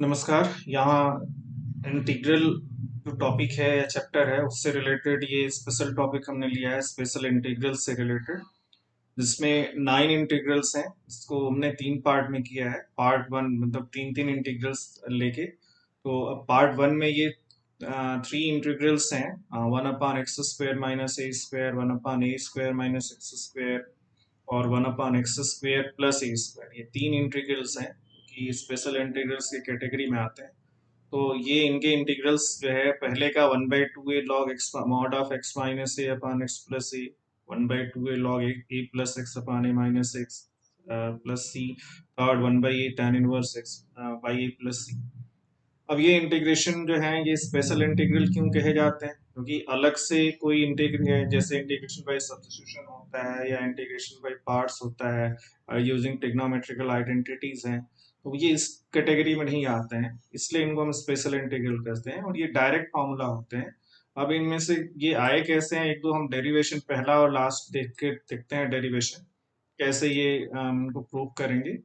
नमस्कार। यहाँ इंटीग्रल जो टॉपिक है या चैप्टर है उससे रिलेटेड ये स्पेशल टॉपिक हमने लिया है, स्पेशल इंटीग्रल से रिलेटेड, जिसमें 9 इंटीग्रल्स हैं। इसको हमने 3 पार्ट में किया है। पार्ट 1 मतलब तीन तीन इंटीग्रल्स लेके, तो अब पार्ट 1 में ये 3 इंटीग्रल्स हैं। 1/x² - a², 1/a² - x² और 1/x² + a²। ये 3 इंटीग्रल्स हैं कि स्पेशल इंटीग्रल्स की कैटेगरी में आते हैं। तो ये इनके इंटीग्रल्स जो है, पहले का 1/2a log x mod of x minus a upon x plus a, 1/2a log a plus x upon a minus x plus c, third 1/a tan inverse x by a plus c। अब ये integration जो है, ये special integral क्यों कहे जाते हैं? क्योंकि अलग से कोई इंटीग्रेशन, जैसे इंटीग्रेशन बाय सब्स्टिट्यूशन होता है या इंटीग्रेशन बाय पार्ट्स होता है यूजिंग ट्रिग्नोमेट्रिकल आइडेंटिटीज हैं, तो ये इस कैटेगरी में नहीं आते हैं, इसलिए इनको हम स्पेशल इंटीग्रल कहते हैं। और ये डायरेक्ट फॉर्मूला होते हैं। अब इनमें से ये आए कैसे हैं, एक दो हम डेरिवेशन पहला और लास्ट देखते हैं डेरिवेशन कैसे ये इनको प्रूव करेंगे।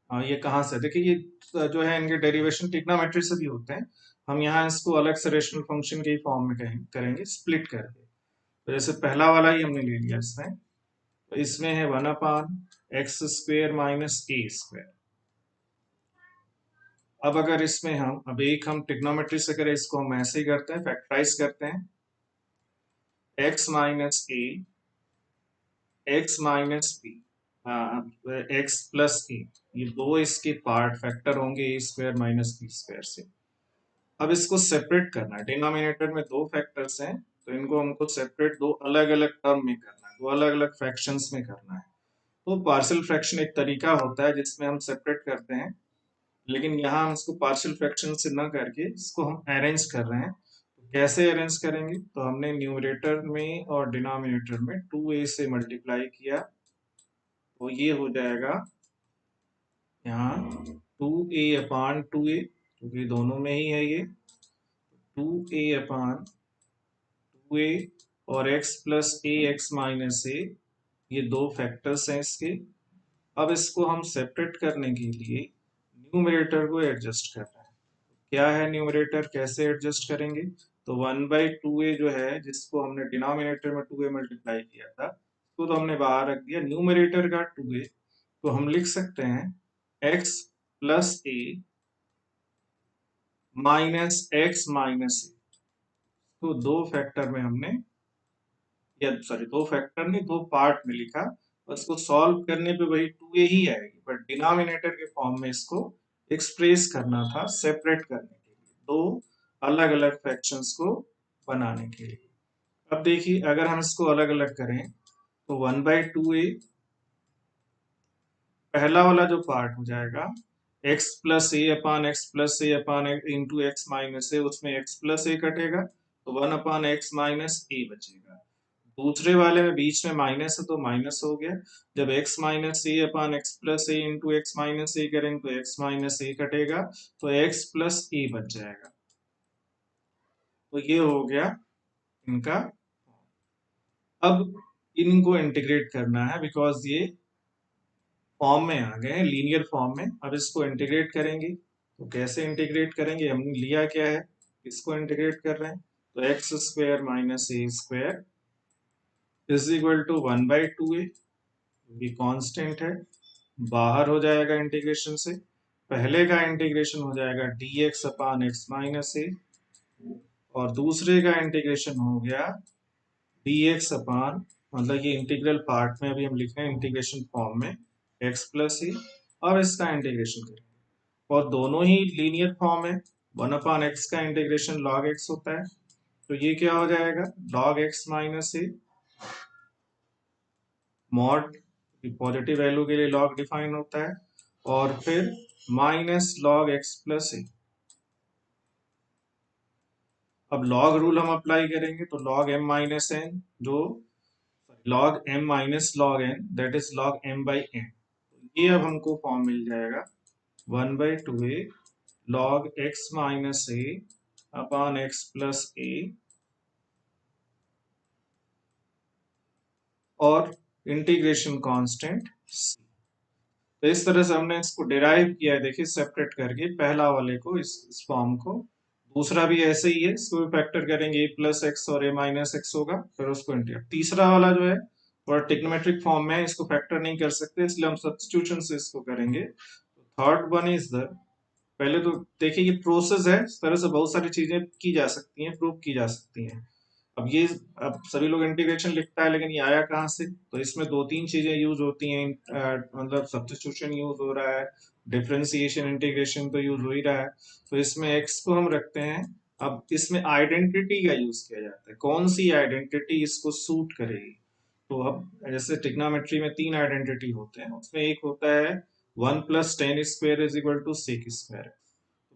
हाँ, ये कहाँ से देखिए, ये जो है इनके डेरिवेशन ट्रिग्नोमेट्री से भी होते हैं। हम यहाँ इसको अलग से रेशनल फंक्शन के फॉर्म में करेंगे स्प्लिट करके। तो जैसे पहला वाला ही हमने ले लिया इसमें, तो इसमें है 1/x² - a²। अब अगर इसमें अब एक हम ट्रिग्नोमेट्री से करें, इसको हम ऐसे ही करते हैं, फैक्टराइज करते हैं। x minus A, x minus B, x plus A, ये दो इसके पार्ट फैक्टर होंगे a² - b² से। अब इसको सेपरेट करना है, डिनोमिनेटर में दो फैक्टर्स हैं, तो इनको हमको सेपरेट दो अलग अलग टर्म में करना है, दो अलग अलग फ्रैक्शंस में करना है। तो पार्शियल फ्रैक्शन एक तरीका होता है जिसमें हम सेपरेट करते हैं, लेकिन यहाँ हम इसको पार्शियल फ्रैक्शन से ना करके इसको हम अरेंज कर रहे हैं। तो कैसे अरेंज करेंगे, तो हमने न्यूमरेटर में और डिनोमिनेटर में 2a से मल्टीप्लाई किया, तो ये हो जाएगा यहाँ 2a/2a, क्योंकि दोनों में ही है ये 2a/2a, और x plus a x minus a, ये दो फैक्टर्स हैं इसके। अब इसको हम सेपरेट करने के लिए न्यूमरेटर को एडजस्ट करना है। क्या है न्यूमरेटर, कैसे एडजस्ट करेंगे? तो 1/2a जो है, जिसको हमने डिनोमिनेटर में 2a मल्टीप्लाई किया था, उसको तो हमने बाहर रख दिया। न्यूमरेटर का 2a, तो हम लिख सकते हैं x plus a minus x minus a। तो दो फैक्टर में हमने, या सॉरी दो फैक्टर नहीं, दो पार्ट में लिखा। उसको सॉल्व करने पे वही 2a ही आएगी, बट डिनोमिनेटर के फॉर्म में इसको एक्सप्रेस करना था, सेपरेट करने के लिए, दो अलग अलग फ्रैक्शंस को बनाने के लिए। अब देखिए, अगर हम इसको अलग अलग करें, तो 1/2a, पहला वाला जो पार्ट हो जाएगा x plus a/x+a/, into X minus A, उसमें x प्लस a कटेगा, तो 1/x माइनस a बचेगा। दूसरे वाले में बीच में माइनस है, तो माइनस हो गया। जब x minus a/x+a into X minus A करेंगे, तो x माइनस a कटेगा, तो x प्लस a बच जाएगा। तो ये हो गया इनका। अब इनको इंटीग्रेट करना है, बिकॉज ये फॉर्म में आ गए हैं, लीनियर फॉर्म में। अब इसको इंटीग्रेट करेंगे, तो कैसे इंटीग्रेट करेंगे, हमने लिया क्या है, इसको इंटीग्रेट कर रहे हैं। तो x² minus a² is equal to 1/2a, ये कांस्टेंट है, बाहर हो जाएगा इंटीग्रेशन से। पहले का इंटीग्रेशन हो जाएगा dx/x माइनस a, और दूसरे का इंटीग्रेशन हो गया dx अपान, मतलब ये इंटीग्रल पार्ट में अभी हम लिख रहे हैं इंटीग्रेशन फॉर्म में, x प्लस a। अब इसका इंटीग्रेशन करेंगे, और दोनों ही लीनियर फॉर्म है। 1/x का इंटीग्रेशन log x होता है, तो ये क्या हो जाएगा, log x minus a, mod positive value के लिए लॉग डिफाइन होता है, और फिर minus log x plus a। अब लॉग रूल हम अप्लाई करेंगे, तो log m माइनस n, जो log m minus log n, that is log m by n। ये अब हमको फॉर्म मिल जाएगा 1/2a log x minus a upon x plus a, और इंटीग्रेशन कांस्टेंट c। तो इस तरह से हमने इसको डिराइव किया है, देखिए सेपरेट करके पहला वाले को, इस फॉर्म को। दूसरा भी ऐसे ही है, इसको भी फैक्टर करेंगे, a प्लस एक्स और a माइनस एक्स होगा, फिर उसको इंटीग्रेट। तीसरा वाला जो है थोड़ा ट्रिग्नोमेट्रिक फॉर्म में है, इसको फैक्टर नहीं कर सकते, इसलिए हम सब्स्टिट्यूशन से इसको करेंगे। थर्ड वन इज द, पहले तो देखिए ये प्रोसेस है, इस तरह से बहुत सारी चीजें की जा सकती हैं, प्रूव की जा सकती हैं। अब ये, अब सभी लोग इंटीग्रेशन लिखता है, लेकिन ये आया कहाँ से? तो इसमें दो तीन चीजें यूज होती हैं, मतलब सब्स्टिट्यूशन यूज हो रहा है, डिफरेंशिएशन इंटीग्रेशन तो यूज हो ही रहा है। तो इसमें एक्स को हम रखते हैं। अब इसमें आइडेंटिटी का यूज किया जाता है, कौन सी आइडेंटिटी इसको सूट करेगी? तो अब जैसे ट्रिग्नोमेट्री में तीन आइडेंटिटी होते हैं, उसमें एक होता है 1 + tan² is equal to sec²।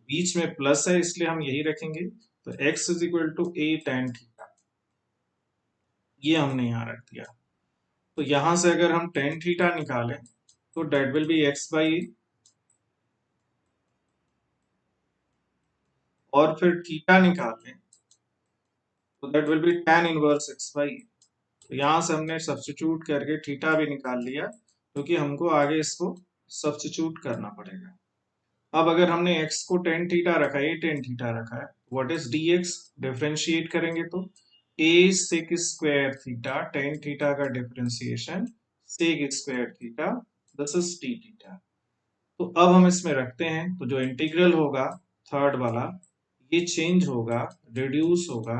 बीच में प्लस है, इसलिए हम यही रखेंगे। तो x is equal to a tan theta, ये हमने यहाँ रख दिया। तो यहां से अगर हम tan थीटा निकालें तो डेट विल बी x/a, और फिर थीटा निकालें तो that will B tan inverse x/a। तो यहां से हमने सब्स्टिट्यूट करके थीटा भी निकाल लिया, क्योंकि हमको आगे इसको सब्स्टिट्यूट करना पड़ेगा। अब अगर हमने x को tan थीटा रखा है, tan थीटा रखा है, व्हाट इज dx? डिफरेंशिएट करेंगे तो a sec² theta, tan theta का differentiation sec² theta, this is d theta. तो अब हम इसमें रखते हैं, तो जो इंटीग्रल होगा थर्ड वाला, ये चेंज होगा, रिड्यूस होगा,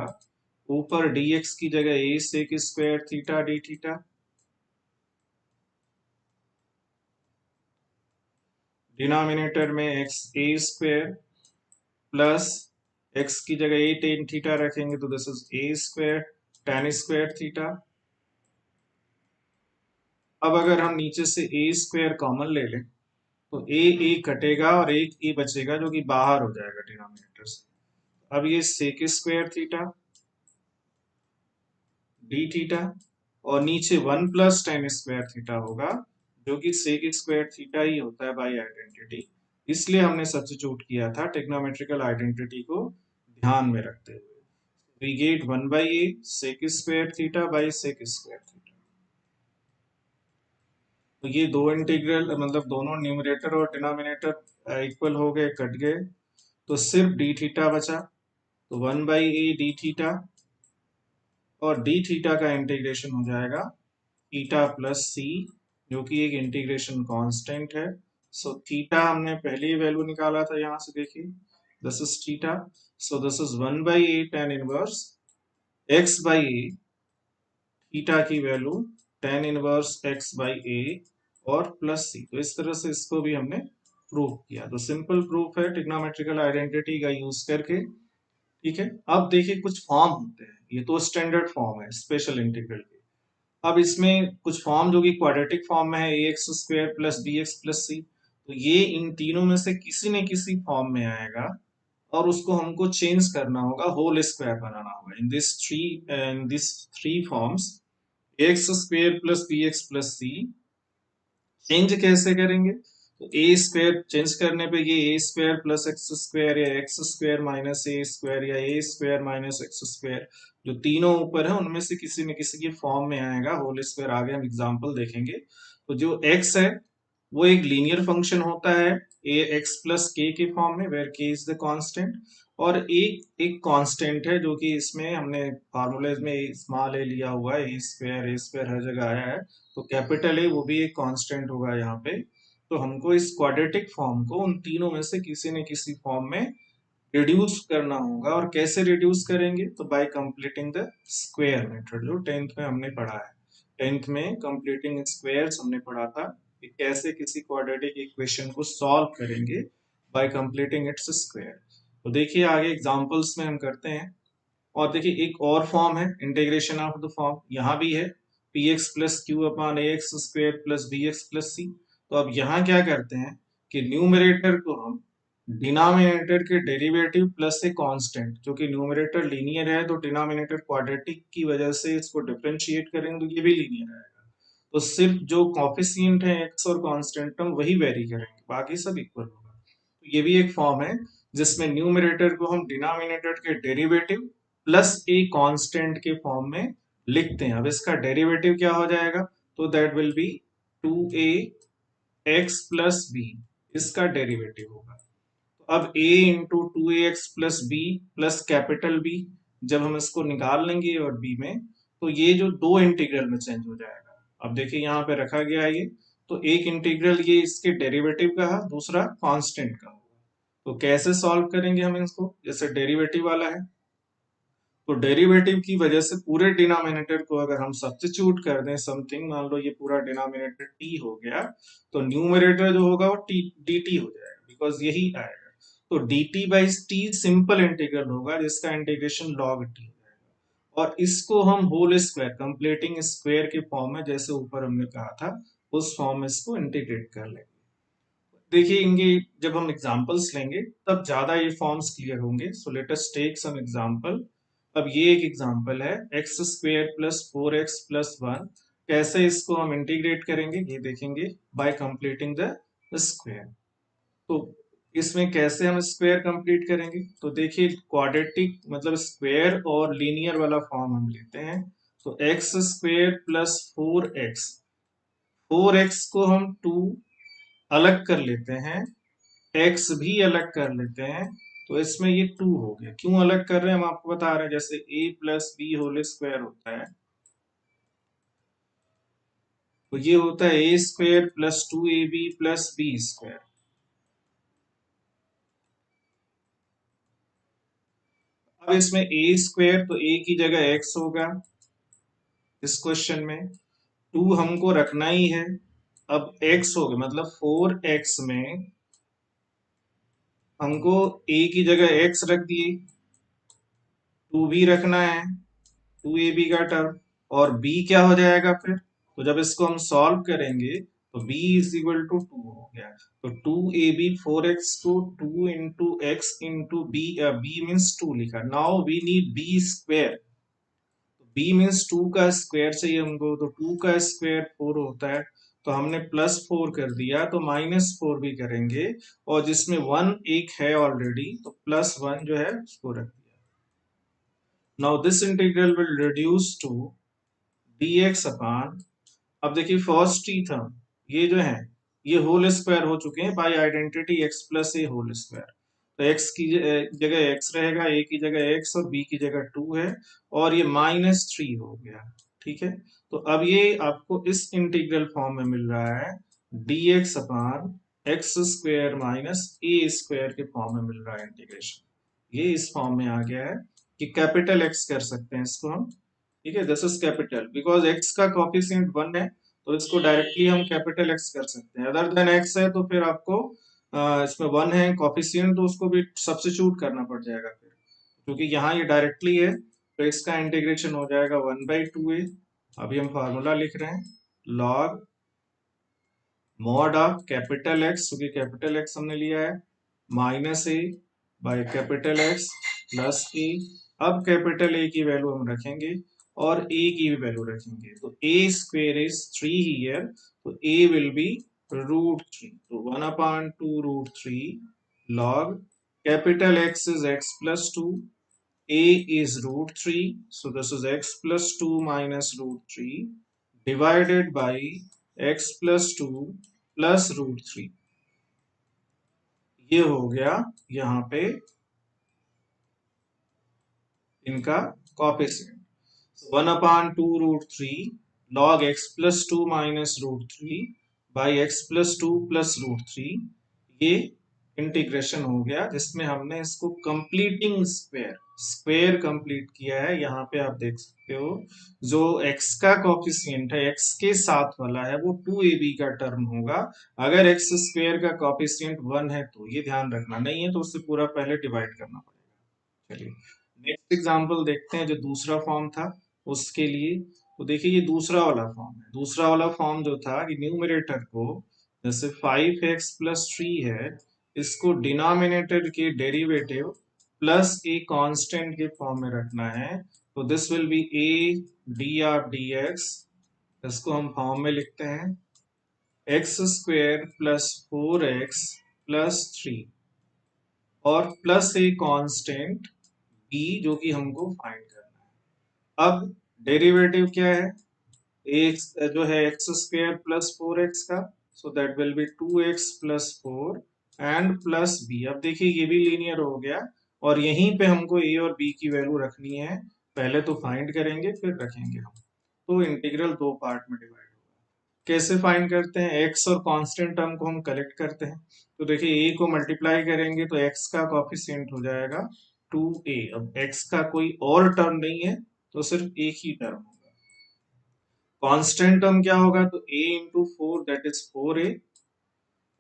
ऊपर dx की जगह a sec² theta d theta, denominator में x a² प्लस x की जगह a tan थीटा रखेंगे तो this is a² tan² theta. अब अगर हम नीचे से a² कॉमन ले लें तो a कटेगा और एक a बचेगा, जो कि बाहर हो जाएगा डिनोमिनेटर से। अब ये sec² थीटा d थीटा, और नीचे 1 + tan² थीटा होगा, जो कि sec² थीटा ही होता है बाई आइडेंटिटी। इसलिए हमने सब्स्टिट्यूट किया था ट्रिग्नोमेट्रिकल आइडेंटिटी को ध्यान में रखते हुए। We get 1/a sec² theta by sec² theta. तो ये दो इंटीग्रल, मतलब दोनों न्यूमरेटर और डिनोमिनेटर इक्वल हो गए, कट गए, तो सिर्फ d थीटा बचा। तो 1/a d थीटा, और d थीटा का इंटीग्रेशन हो जाएगा थीटा प्लस c, जो कि एक इंटीग्रेशन कांस्टेंट है। सो थीटा हमने पहले ही वैल्यू निकाला था, यहां से देखिए, this is theta. So this is 1/a tan inverse x/a, theta की वैल्यू tan इनवर्स x/a और प्लस c। तो इस तरह से इसको भी हमने प्रूव किया। तो सिंपल प्रूफ है ट्रिग्नोमेट्रिकल आइडेंटिटी का यूज करके। ठीक है, अब देखिए कुछ फॉर्म होते हैं, ये तो स्टैंडर्ड फॉर्म है स्पेशल इंटीग्रल के। अब इसमें कुछ फॉर्म जो कि क्वाड्रेटिक फॉर्म में है, ax² plus bx plus c, तो ये इन तीनों में से किसी न किसी फॉर्म में आएगा, और उसको हमको चेंज करना होगा, होल स्क्वायर बनाना होगा। In this three forms ax² plus bx plus c, change कैसे करेंगे? तो a² चेंज करने पे ये a² प्लस x² या x² माइनस a² या a² माइनस x², जो तीनों ऊपर है उनमें से किसी न किसी के फॉर्म में आएगा होल स्क्वायर। आगे हम एग्जांपल देखेंगे। तो जो x है वो एक लीनियर फंक्शन होता है ए एक्स प्लस के फॉर्म में, वेयर के इज द कांस्टेंट, और एक एक कांस्टेंट है जो कि इसमें हमने फार्मूले में स्मॉल ए लिया हुआ है, ए स्क्वायर हर जगह आया है, तो कैपिटल ए वो भी एक कांस्टेंट होगा यहाँ पे। तो हमको इस क्वाड्रेटिक फॉर्म को उन तीनों में से किसी न किसी फॉर्म में रिड्यूस करना होगा। और कैसे रिड्यूस करेंगे? तो bye completing the square method, जो 10th में हमने पढ़ा है। 10th में कंप्लीटिंग स्क्वायर्स हमने पढ़ा था कि कैसे किसी क्वाड्रेटिक इक्वेशन को सॉल्व करेंगे बाय कंप्लीटिंग इट्स स्क्वायर। तो देखिए आगे एग्जांपल्स में हम करते हैं। और देखिए एक और फॉर्म है इंटीग्रेशन ऑफ द फॉर्म, यहाँ भी है P X plus Q upon A X square plus B X plus C. तो अब यहाँ क्या करते हैं कि न्यूमरेटर को हम डिनोमिनेटर के डेरिवेटिव प्लस ए कांस्टेंट, जो कि न्यूमरेटर लीनियर है तो डिनोमिनेटर क्वाड्रेटिक की वजह से इसको डिफरेंशिएट करेंगे तो ये भी लीनियर आएगा। तो सिर्फ जो कॉफिशिएंट है एक्स और कांस्टेंट हम वही वेरी करेंगे, बाकी सब इक्वल होगा। तो ये भी एक फॉर्म है जिसमें न्यूमरेटर को हम डिनोमिनेटर के डेरिवेटिव प्लस ए कांस्टेंट के फॉर्म में लिखते हैं। अब इसका डेरिवेटिव क्या हो जाएगा? तो that will be 2a x plus b, इसका डेरिवेटिव होगा। तो अब a into two a x plus b plus capital b, जब हम इसको निकाल लेंगे और b में, तो ये जो दो इंटीग्रल में चेंज हो जाएगा। अब देखिए यहाँ पे रखा गया है ये, तो एक इंटीग्रल ये इसके डेरिवेटिव का है, दूसरा कांस्टेंट का होगा। तो कैसे सॉल्व करेंगे हम इसको, जैसे डेरिवेटिव वाला है, तो डेरिवेटिव की वजह से पूरे डिनोमिनेटर को अगर हम सब्स्टिट्यूट कर दें समथिंग, मान लो ये पूरा डिनोमिनेटर t हो गया, तो न्यूमरेटर जो होगा वो t dt हो जाएगा, बिकॉज यही आएगा। तो dt by T simple integral होगा, जिसका इंटीग्रेशन log t हो जाएगा, और इसको हम होल स्क्वायर कंप्लीटिंग स्क्वायर के फॉर्म में, जैसे ऊपर हमने कहा था, उस फॉर्म में इसको इंटीग्रेट कर लेंगे। देखिए इनके जब हम एग्जांपल्स लेंगे तब ज्यादा ये फॉर्म्स क्लियर होंगे। So let us take some example. अब ये एक एग्जांपल है, x square plus four x plus one. कैसे इसको हम इंटीग्रेट करेंगे ये देखेंगे, बाय कंप्लीटिंग द स्क्वायर। तो इसमें कैसे हम स्क्वायर कंप्लीट करेंगे, तो देखिए क्वाड्रेटिक मतलब स्क्वायर और लीनियर वाला फॉर्म हम लेते हैं। तो x square plus four X को हम टू अलग कर लेते हैं, एक्स भी अलग कर लेते हैं, तो इसमें ये टू हो गया। क्यों अलग कर रहे हैं हम आपको बता रहे हैं, जैसे a plus B whole square होता है, तो ये होता है A square plus two A B plus B square. अब इसमें ए स्क्वायर, तो ए की जगह एक्स होगा इस क्वेश्चन में, टू हमको रखना ही है। अब एक्स हो गया, मतलब फोर एक्स में हमको a की जगह x रख दिए, टू भी रखना है, टू ए बी का टर्म, और b क्या हो जाएगा फिर, तो जब इसको हम सॉल्व करेंगे तो b is equal to two हो गया। तो two A B four X को two into X into B, B means two लिखा। Now we need B square, b means two का स्क्वायर चाहिए हमको, तो टू का स्क्वायर फोर होता है, तो हमने प्लस फोर कर दिया, तो माइनस फोर भी करेंगे, और जिसमें वन एक है ऑलरेडी, तो प्लस वन जो है उसको रख दिया। Now this integral will reduce to dx upon, अब देखिए फर्स्ट टी टर्म ये जो है ये होल स्क्वायर हो चुके हैं बाय आइडेंटिटी x प्लस ए होल स्क्वायर। तो x की जगह x रहेगा, a की जगह x और b की जगह टू है, और ये माइनस थ्री हो गया। ठीक है, तो अब ये आपको इस इंटीग्रल फॉर्म में मिल रहा है, dx upon X square minus A square के फॉर्म में मिल रहा है इंटीग्रेशन। ये इस फॉर्म में आ गया है कि कैपिटल x कर सकते हैं इसको हम। ठीक है, this is capital, because x का कॉफिशिएंट वन है, तो इसको डायरेक्टली हम कैपिटल एक्स कर सकते हैं। अदर देन एक्स है तो फिर आपको इसमें वन है कॉफिशिएंट, तो उसको भी सब्स्टिट्यूट करना पड़ जाएगा फिर, क्योंकि यहाँ ये डायरेक्टली है, तो इसका इंटीग्रेशन हो जाएगा वन बाई टू ए। अभी हम फार्मूला लिख रहे हैं, log mod of capital x, क्योंकि कैपिटल एक्स हमने लिया है, minus A by capital x plus ए। अब कैपिटल ए की वैल्यू हम रखेंगे और a की भी वैल्यू रखेंगे, तो a square is three here, तो a will be root three, तो one upon two root three log capital x is x plus two, a is root 3, so this is x plus 2 minus root 3 divided by x plus 2 plus root 3। ये हो गया यहाँ पे इनका coefficient. One upon two root three log x plus two minus root three by x plus two plus root three, ये integration हो गया, जिसमें हमने इसको कंप्लीटिंग स्क्वायर स्क्वायर कंप्लीट किया है। यहाँ पे आप देख सकते हो जो x का कॉफिशिएंट है x के साथ वाला है वो टू ए बी का टर्म होगा। अगर एक्स स्क्वायर का कॉफिशिएंट वन है तो ये ध्यान रखना, नहीं है तो उससे पूरा पहले डिवाइड करना पड़ेगा। चलिए नेक्स्ट एग्जांपल देखते हैं, जो दूसरा फॉर्म था उसके लिए। तो देखिए ये दूसरा वाला फॉर्म है, दूसरा वाला फॉर्म जो था कि न्यूमरेटर को, जैसे फाइव एक्स प्लस थ्री है, इसको डिनोमिनेटर के डेरिवेटिव प्लस ए कांस्टेंट के फॉर्म में रखना है, तो this will B A D of D x. इसको हम फॉर्म में लिखते हैं x square plus four x plus three, और प्लस ए कांस्टेंट e जो कि हमको फाइंड करना है। अब डेरिवेटिव क्या है, एक्स जो है X square plus four X का, so that will be 2x plus 4 and plus b। अब देखिए ये भी लीनियर हो गया और यहीं पे हमको a और b की वैल्यू रखनी है। पहले तो फाइंड करेंगे फिर रखेंगे हम। तो इंटीग्रल दो पार्ट में डिवाइड होगा। कैसे फाइंड करते हैं? x और कांस्टेंट टर्म को हम कलेक्ट करते हैं। तो देखिए a को मल्टीप्लाई करेंगे तो x का कोएफिशिएंट हो जाएगा 2a। अब x का कोई और टर्म नहीं है तो सिर्फ एक ही टर्म होगा। कांस्टेंट टर्म क्या होगा? तो a into 4 that is 4a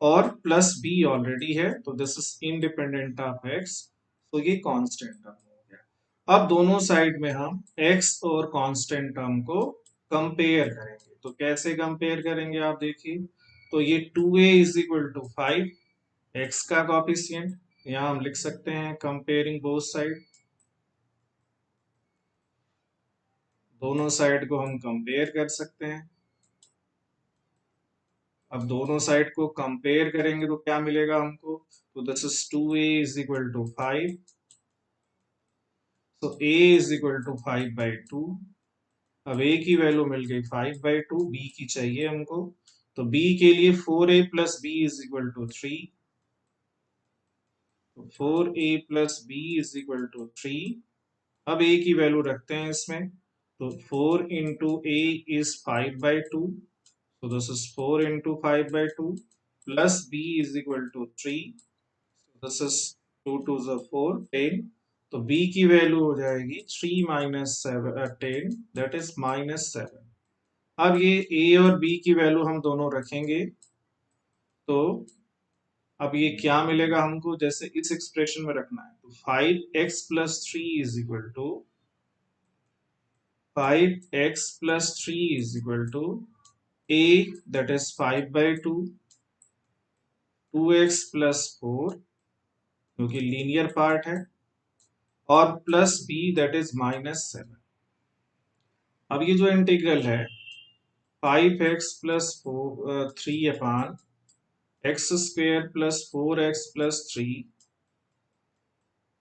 और प्लस b ऑलरेडी है तो this is independent of x। तो ये कांस्टेंट टर्म हो गया। अब दोनों साइड में हम x और कांस्टेंट टर्म को कंपेयर करेंगे। तो कैसे कंपेयर करेंगे आप देखिए। तो ये 2a is equal to 5 x का कोएफिशिएंट यहां हम लिख सकते हैं कंपेयरिंग बोथ साइड। दोनों साइड को हम कंपेयर कर सकते हैं। अब दोनों साइड को कंपेयर करेंगे तो क्या मिलेगा हमको? तो this is 2a is equal to 5। तो a इज इक्वल टू 5/2। अब a की वैल्यू मिल गई 5/2, b की चाहिए हमको। तो b के लिए 4a plus b is equal to 3। तो 4a plus b is equal to 3। अब a की वैल्यू रखते हैं इसमें। तो 4 into a is 5/2। So this is 4 into 5/2 plus b is equal to 3. So this is 2 to the 4, 10. तो b की value हो जाएगी 3 minus 7 10 that is -7। अब ये a और b की वैल्यू हम दोनों रखेंगे तो अब ये क्या मिलेगा हमको? जैसे इस एक्सप्रेशन में रखना है तो 5x plus 3 is equal to 5x plus 3 is equal to a that is 5/2 2x plus 4 क्योंकि लीनियर पार्ट है और प्लस b दैट इज -7। अब ये जो इंटीग्रल है 5x plus 3 upon X square plus 4x plus 3।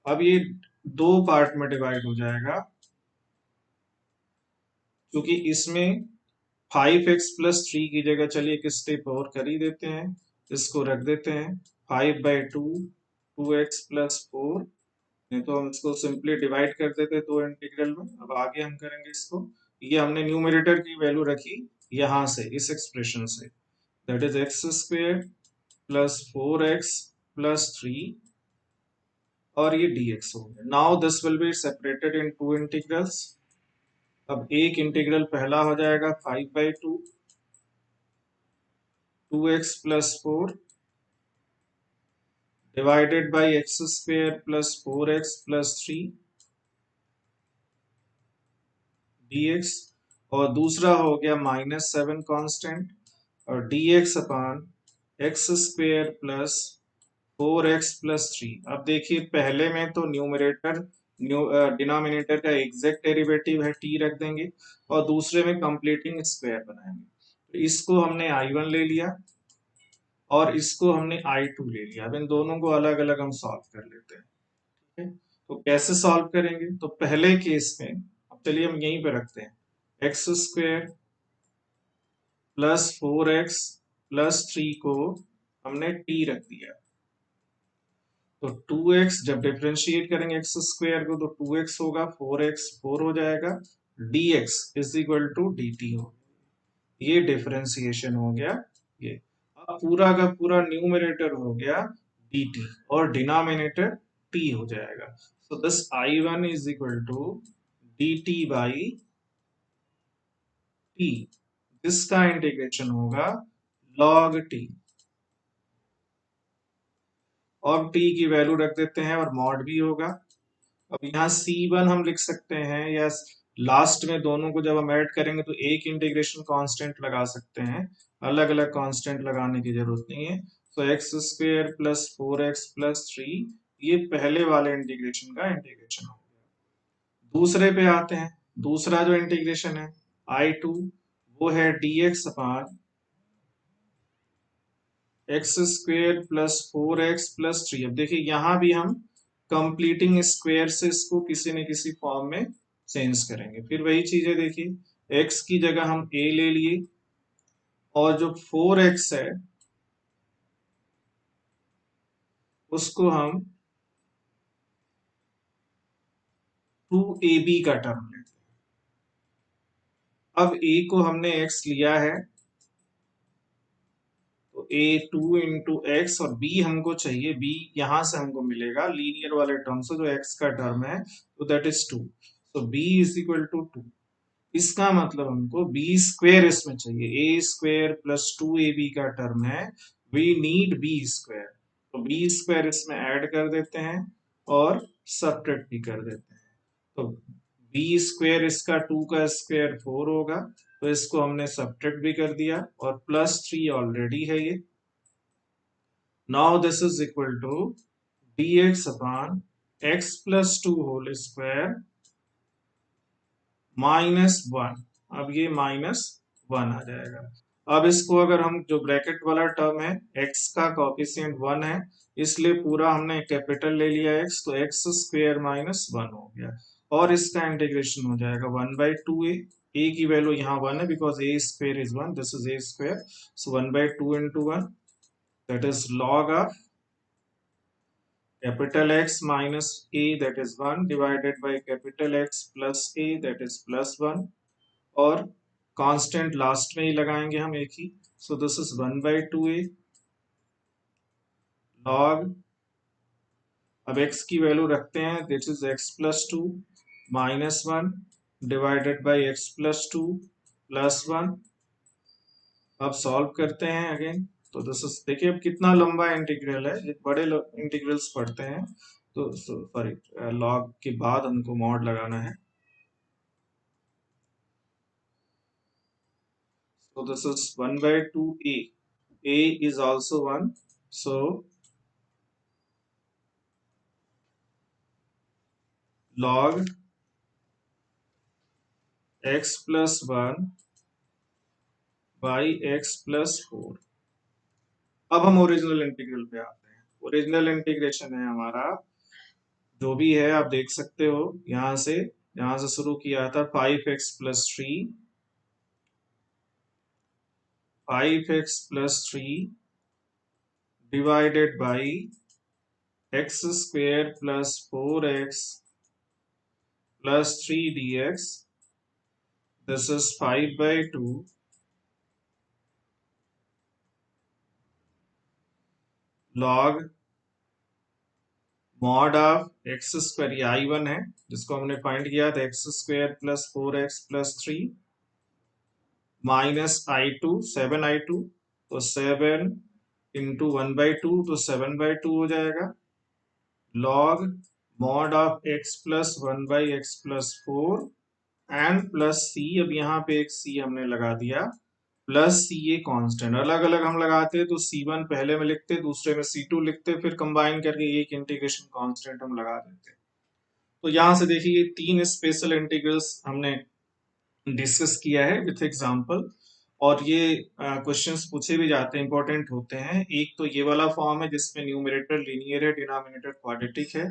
अब ये दो पार्ट में डिवाइड हो जाएगा क्योंकि इसमें 5x प्लस 3 की जगह चलिए एक स्टेप और कर ही देते हैं। इसको रख देते हैं 5/2 2x प्लस 4। नहीं तो हम इसको सिंपली डिवाइड कर देते दो इंटीग्रल में। अब आगे हम करेंगे इसको। ये हमने न्यूमरेटर की वैल्यू रखी यहां से इस एक्सप्रेशन से that is x square plus 4x plus 3 और ये dx हो गया। Now this will be separated into integrals. अब एक इंटीग्रल पहला हो जाएगा 5/2 2x plus 4 divided by x square plus 4x plus 3 dx और दूसरा हो गया -7 कांस्टेंट और dx upon X square plus 4x plus 3। अब देखिए पहले में तो न्यूमरेटर डिनोमिनेटर का एग्जैक्ट डेरिवेटिव है t रख देंगे और दूसरे में कंप्लीटिंग स्क्वायर बनाएंगे। तो इसको हमने I1 ले लिया और इसको हमने I2 ले लिया। अब इन दोनों को अलग अलग हम सॉल्व कर लेते हैं। ठीक है, तो कैसे सॉल्व करेंगे? तो पहले केस में अब चलिए हम यहीं पे रखते हैं x square plus 4x plus 3 को हमने t रख दिया। तो 2x जब डिफरेंशिएट करेंगे एक्स स्क्वायर को तो 2x होगा 4x 4 हो जाएगा dx is equal to dt हो। ये डिफरेंशिएशन हो गया ये। अब पूरा का पूरा न्यूमरेटर हो गया dt और डिनोमिनेटर t हो जाएगा। So this I1 is equal to dt by t। जिसका इंटीग्रेशन होगा log t और t की वैल्यू रख देते हैं और मॉड भी होगा। अब यहाँ C1 हम लिख सकते हैं या लास्ट में दोनों को जब हम ऐड करेंगे तो एक इंटीग्रेशन कांस्टेंट लगा सकते हैं। अलग अलग कांस्टेंट लगाने की जरूरत नहीं है। तो x square plus 4x plus 3 ये पहले वाले इंटीग्रेशन का इंटीग्रेशन हो गया। दूसरे पे आते हैं। दूसरा जो इंटीग्रेशन है I2 वो है dx upon X square plus 4x plus 3। अब देखिए यहां भी हम कंप्लीटिंग स्क्वायर से इसको किसी न किसी फॉर्म में चेंज करेंगे। फिर वही चीजें देखिए x की जगह हम a ले लिए और जो 4x है उसको हम 2ab का टर्म लेते हैं। अब a को हमने x लिया है, तो a 2 इंटू एक्स, और b हमको चाहिए, b यहां से हमको मिलेगा लीनियर वाले टर्म से जो x का टर्म है, तो दैट इज 2। तो b इज इक्वल टू 2। इसका मतलब हमको बी स्क्वेयर इसमें चाहिए, ए स्क्वेयर प्लस 2ab का टर्म है, वी नीड बी स्क्वेयर। तो बी स्क्वेयर इसमें ऐड कर देते हैं और सब्ट्रैक्ट भी कर देते हैं। तो बी स्क्वेयर, इसका 2 का स्क्वेयर 4 होगा, तो इसको हमने सब्ट्रैक्ट भी कर दिया, और प्लस 3 ऑलरेडी है ये। Now this is equal to dx upon x plus 2 whole square -1। अब ये -1 आ जाएगा। अब इसको अगर हम, जो ब्रैकेट वाला टर्म है, x का कॉफिशिएंट 1 है, इसलिए पूरा हमने कैपिटल ले लिया x, तो x स्क्वेयर -1 हो गया, और इसका इंटीग्रेशन हो जाएगा 1/2a। a की वैल्यू यहाँ 1 है, because a square is 1, this is a square, so 1/2 into 1, that is log of capital X minus a, that is 1, divided by capital X plus a, that is plus 1, और constant last में ही लगाएंगे हम एक ही, so this is 1/2a log, अब x की value रखते हैं, this is x plus 2 -1 divided by x plus 2 plus 1। अब सॉल्व करते हैं अगेन, तो दिस इज, देखिए अब कितना लंबा इंटीग्रल है, ये बड़े इंटीग्रल्स पढ़ते हैं, तो सॉरी, लॉग के बाद हमको मॉड लगाना है, so this is 1/2a, a is also 1, so log x plus 1 by x plus 4। अब हम ओरिजिनल इंटीग्रल पे आते हैं। ओरिजिनल इंटीग्रेशन है हमारा, जो भी है आप देख सकते हो, यहां से शुरू किया था 5x plus 3, 5x plus 3 divided by x square plus 4x plus 3 dx, this is 5/2 log mod of x square, ये I1 है जिसको हमने फाइंड किया था, x square plus 4x plus 3 minus I2 7I2, तो 7 इंटू 1/2, तो 7/2 हो जाएगा, log mod of x plus 1/x plus 4 and plus c, अब यहाँ पे एक c हमने लगा दिया, प्लस सी, ये कांस्टेंट अलग अलग हम लगाते तो C1 पहले में लिखते, दूसरे में C2 लिखते, फिर कंबाइन करके एक इंटीग्रेशन कांस्टेंट हम लगा देते। तो यहां से देखिए ये 3 स्पेशल इंटीग्रल्स हमने डिस्कस किया है विथ एग्जांपल, और ये क्वेश्चंस पूछे भी जाते हैं, इंपॉर्टेंट होते हैं। एक तो ये वाला फॉर्म है जिसमें न्यूमरेटर लीनियर है, डिनोमिनेटर क्वाड्रेटिक है,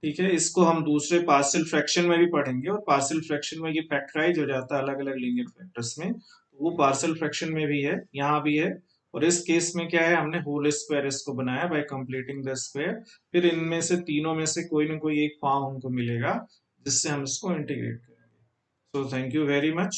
ठीक है। इसको हम दूसरे पार्शियल फ्रैक्शन में भी पढ़ेंगे, और पार्शियल फ्रैक्शन में ये फैक्टराइज हो जाता है अलग अलग लीनियर फैक्टर्स में, तो वो पार्शियल फ्रैक्शन में भी है, यहाँ भी है। और इस केस में क्या है, हमने होल स्क्वायर इसको बनाया बाय कंप्लीटिंग द स्क्वायर, फिर इनमें से तीनों में से कोई ना कोई एक फॉर्म हमको मिलेगा जिससे हम इसको इंटीग्रेट करेंगे। So thank you very much.